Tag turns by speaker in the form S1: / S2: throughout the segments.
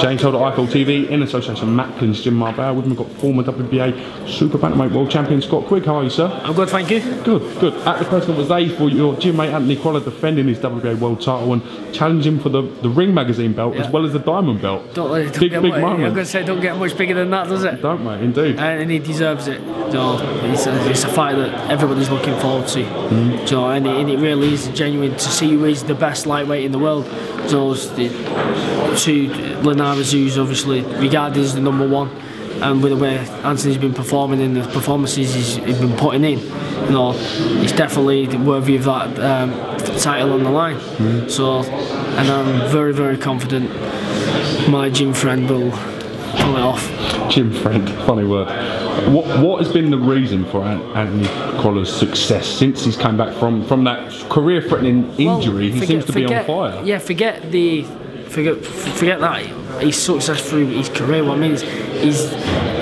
S1: James Holder, IFL TV, in association with Macklin's Gym Marbella. With me, we've got former WBA Super Bantamweight World Champion Scott Quigg. How are you, sir?
S2: I'm good, thank you.
S1: Good, good. At the press conference today for your gym mate Anthony CROLLA defending his WBA World title and challenging for the Ring Magazine belt as well as the Diamond belt. Big moment.
S2: I'm going to say, don't get much bigger than that, does it?
S1: Don't, mate, indeed.
S2: And he deserves it. So it's a fight that everybody's looking forward to. So and it really is genuine to see who is the best lightweight in the world. So to LINARES, who's obviously regarded as the #1, and with the way Anthony's been performing in the performances he's been putting in, you know, he's definitely worthy of that title on the line. So, and I'm very, very confident my gym friend will pull it off.
S1: Gym friend, funny word. What has been the reason for Anthony CROLLA's success since he's come back from that career-threatening injury? He seems to be on fire.
S2: Yeah, forget that he's success through his career. What I mean is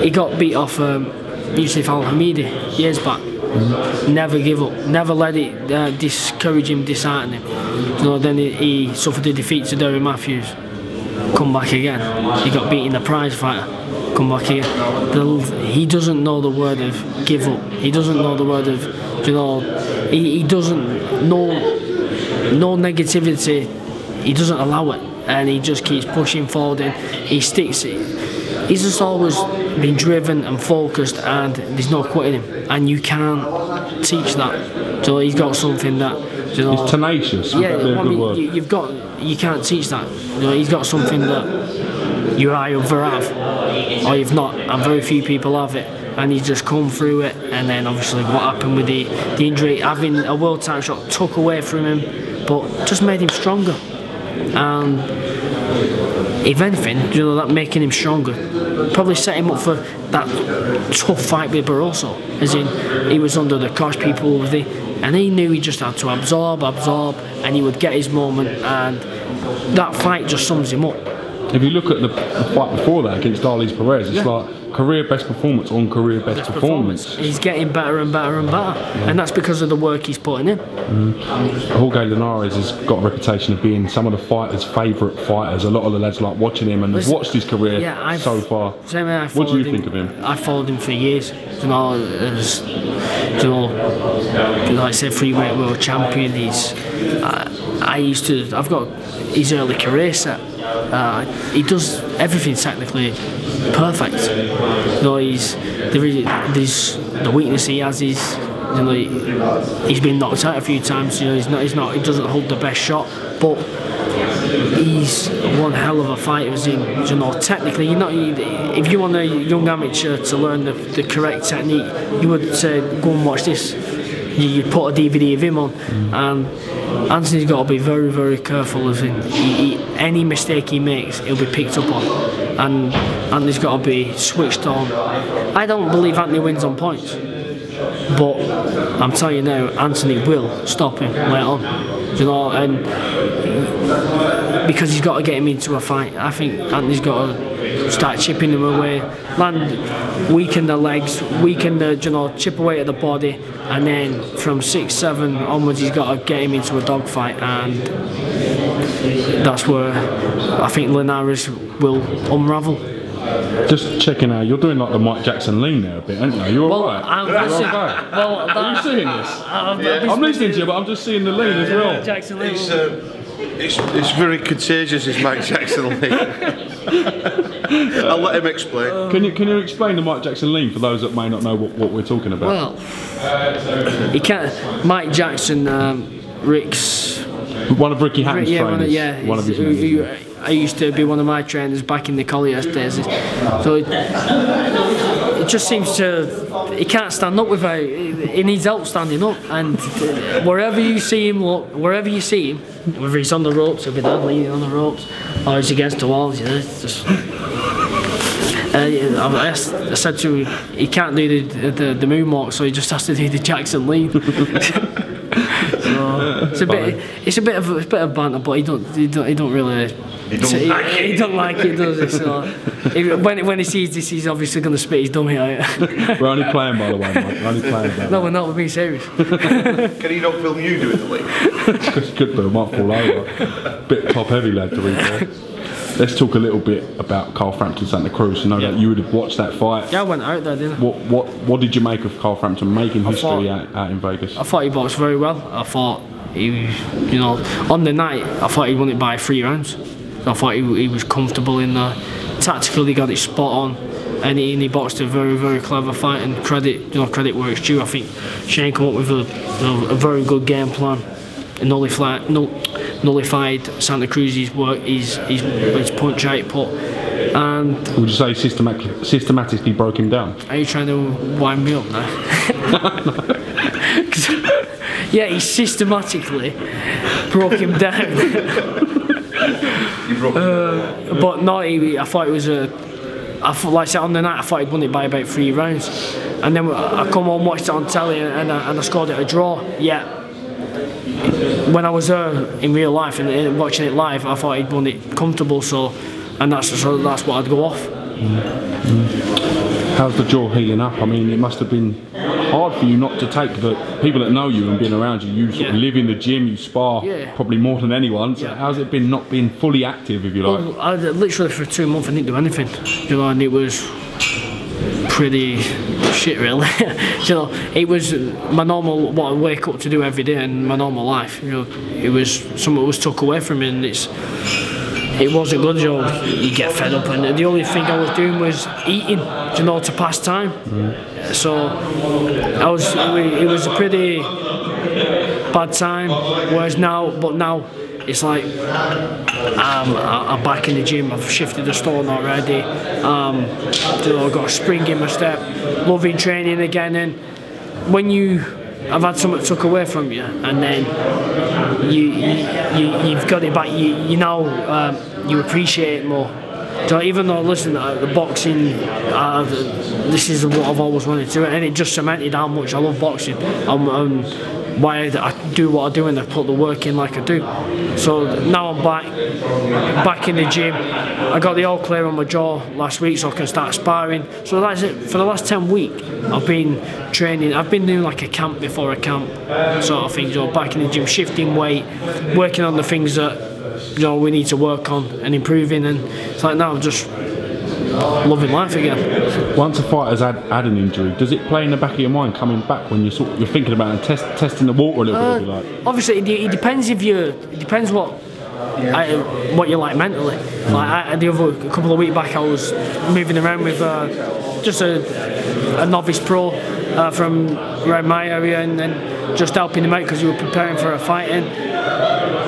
S2: he got beat off Yusuf Al-Hamidi years back. Never give up, never let it discourage him, dishearten him. So then he suffered a defeat to Derry Matthews. Come back again. He got beaten the prize fighter. Come back again. He doesn't know the word of give up. He doesn't know the word of, you know, he doesn't know no negativity. He doesn't allow it, and he just keeps pushing forward. And he sticks. He's just always been driven and focused, and there's no quitting him. And you can't teach that. So he's got something that, you know,
S1: he's tenacious.
S2: Yeah, you can't teach that. You know, he's got something that you either have or you've not, and very few people have it. And he's just come through it. And then obviously what happened with the injury, having a world title shot took away from him, but just made him stronger. And if anything, you know, that making him stronger probably set him up for that tough fight with Barroso. As in, he was under the cosh, people with it, and he knew he just had to absorb, and he would get his moment, and that fight just sums him up.
S1: If you look at the fight before that against Darley Perez, it's like career best performance on career best performance.
S2: He's getting better and better and better, and that's because of the work he's putting in.
S1: Jorge Linares has got a reputation of being some of the fighters' favourite fighters. A lot of the lads like watching him and have watched his career so far. What do you think of him?
S2: I followed him for years. You know, like I said, freeweight world champion. I've got his early career set. He does everything technically perfect. You know, there's the weakness he has is, you know, he's been knocked out a few times. You know, he doesn't hold the best shot, but he's one hell of a fighter. You know, technically, if you want a young amateur to learn the correct technique, you would say go and watch this. You put a DVD of him on, and Anthony's got to be very, very careful of him. Any mistake he makes, he'll be picked up on, and Anthony's got to be switched on. I don't believe Anthony wins on points, but I'm telling you now, Anthony will stop him later on. You know, and because he's got to get him into a fight. I think Anthony's got to start chipping him away, weaken the legs, weaken the, you know, chip away at the body, and then from 6-7 onwards he's got to get him into a dogfight, and that's where I think Linares will unravel.
S1: Just checking out, you're doing like the Mike Jackson lean there a bit, aren't you? You're alright? Are you seeing this? I'm listening to you, but I'm just seeing the lean as well.
S2: Jackson lean.
S3: It's very contagious, this Mike Jackson lean. I'll let him explain.
S1: Can you explain the Mike Jackson lean for those that may not know what we're talking about?
S2: Well, he can't. Mike Jackson, Rick's.
S1: One of Ricky Hatton's trainers. One of his
S2: I used to be one of my trainers back in the Colliers days. So it just seems to, he can't stand up without, he needs help standing up, and wherever you see him, whether he's on the ropes, he'll be there leaning on the ropes, or he's against the walls, you know, it's just... I said to him, he can't do the moonwalk, so he just has to do the Jackson lean. So it's a bit of banter, but he don't really. He don't like it, does he? So when he sees this, he's obviously going to spit his dummy out.
S1: We're only playing, by the way, mate. We're only playing.
S2: No, we're not. We're being serious.
S3: Can he not film you doing the lean?
S1: Could do. Might fall over. Bit top heavy lad to read there. Let's talk a little bit about Carl Frampton Santa Cruz. I know that you would have watched that fight.
S2: Yeah, I went out there, didn't I?
S1: What did you make of Carl Frampton making history out in Vegas?
S2: I thought he boxed very well. I thought he, you know, on the night, I thought he won it by 3 rounds. I thought he was comfortable in there. Tactically, got it spot on, and he boxed a very, very clever fight. And credit where it's due. I think Shane came up with a very good game plan. And nullified Santa Cruz's work, his punch output, and
S1: would you say systematically broke him down?
S2: Are you trying to wind me up now? Yeah, he systematically broke him down. But no, I thought it was like I said on the night, I thought he'd won it by about 3 rounds, and then I come home, watched it on telly, and I scored it a draw. Yeah. When I was there in real life and watching it live, I thought he'd won it comfortable. And that's what I'd go off.
S1: How's the jaw healing up? I mean, it must have been hard for you not to take the people that know you and being around you. You sort of live in the gym, you spar probably more than anyone. So how's it been not being fully active, if you like?
S2: Well, I literally for 2 months I didn't do anything, you know, and it was pretty shit, really. You know, it was my normal, what I wake up to do every day in my normal life. You know, it was something that was took away from me, and it wasn't good. You know, you get fed up, and the only thing I was doing was eating, you know, to pass time. So it was a pretty bad time. Whereas now it's like I'm back in the gym. I've shifted the stone already. You know, I've got a spring in my step. Loving training again. And when I've had something took away from you, and then you've got it back. You know, you appreciate it more. So even though, listen, the boxing, this is what I've always wanted to do, and it just cemented how much I love boxing. Why I do what I do and I put the work in like I do. So now I'm back in the gym. I got the all clear on my jaw last week, so I can start sparring. So that's it. For the last 10 weeks, I've been training. I've been doing like a camp before a camp sort of thing. So back in the gym, shifting weight, working on the things that we need to work on and improving. And it's like now I'm just loving life again.
S1: Once a fighter's had an injury, does it play in the back of your mind coming back when you're thinking about it and testing the water a little bit? If you like?
S2: Obviously, it depends it depends what you like mentally. Like a couple of weeks back, I was moving around with just a novice pro from around my area, and then just helping him out because we were preparing for a fight.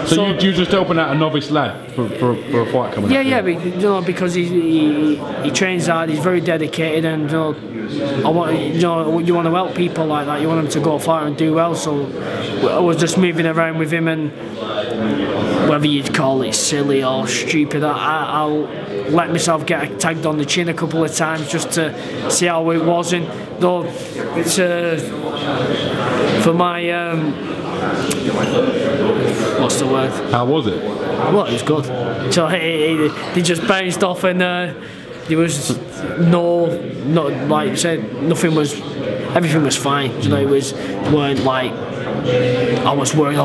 S1: So you're just helping out a novice lad for a fight coming up?
S2: Yeah, you know, because he trains hard, he's very dedicated, and you want to help people like that. You want them to go far and do well. So I was just moving around with him, and whether you'd call it silly or stupid, I'll let myself get tagged on the chin a couple of times just to see how it was. And though for my what's the word?
S1: How was it?
S2: Well, it was good. So they just bounced off, and there was like you said, everything was fine. You know, weren't like I was worried.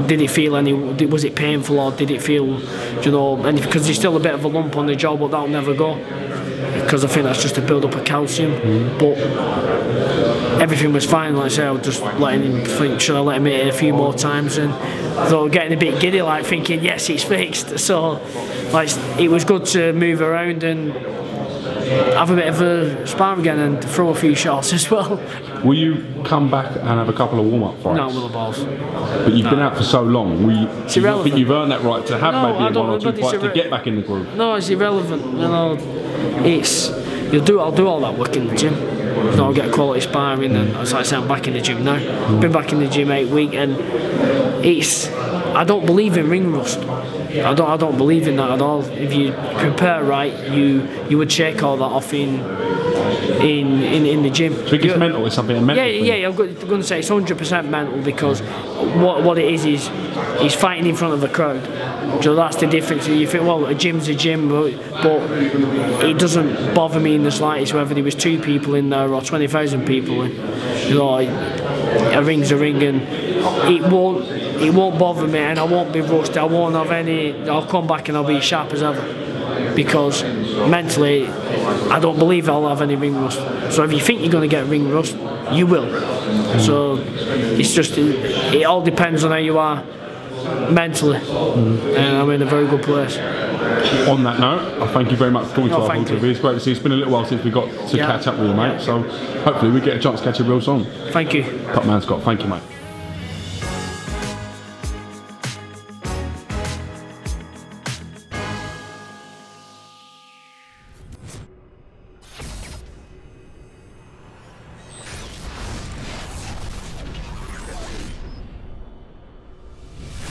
S2: Did it feel was it painful, or did it feel, and because there's still a bit of a lump on the jaw, but that'll never go, because I think that's just a build up of calcium. But everything was fine. Like I said, I was just letting him think, should I let him hit it a few more times, and so getting a bit giddy, like thinking, yes, it's fixed. So like it was good to move around and have a bit of a spar again and throw a few shots as well. Will you
S1: come back and have a couple of warm-up fights?
S2: No, with the balls.
S1: But you've been out for so long. Do you not think you've earned that right to have maybe one or two fights to get back in the groove?
S2: No, it's irrelevant. You know, I'll do all that work in the gym. I'll get quality sparring, and as I say, I'm back in the gym now. Been back in the gym 8 weeks, and I don't believe in ring rust. I don't believe in that at all. If you prepare right, you would shake all that off in the gym.
S1: So it's mental, it's something mental.
S2: Yeah. I'm going to say it's 100% mental, because what it is he's fighting in front of a crowd. So that's the difference. You think, well, a gym's a gym, but it doesn't bother me in the slightest whether there was 2 people in there or 20,000 people. a ring's a ring, and it won't bother me, and I won't be rusty. I won't have any. I'll come back and I'll be sharp as ever, because mentally I don't believe I'll have any ring rust. So if you think you're going to get ring rust, you will. So it's just, it all depends on how you are mentally, and I'm in a very good place.
S1: On that note, I thank you very much for talking to our
S2: thank you.
S1: TV. It's great to see. It's been a little while since we got to catch up with you, mate. So hopefully we get a chance to catch you real soon.
S2: Thank you.
S1: Top man, Scott. Thank you, mate.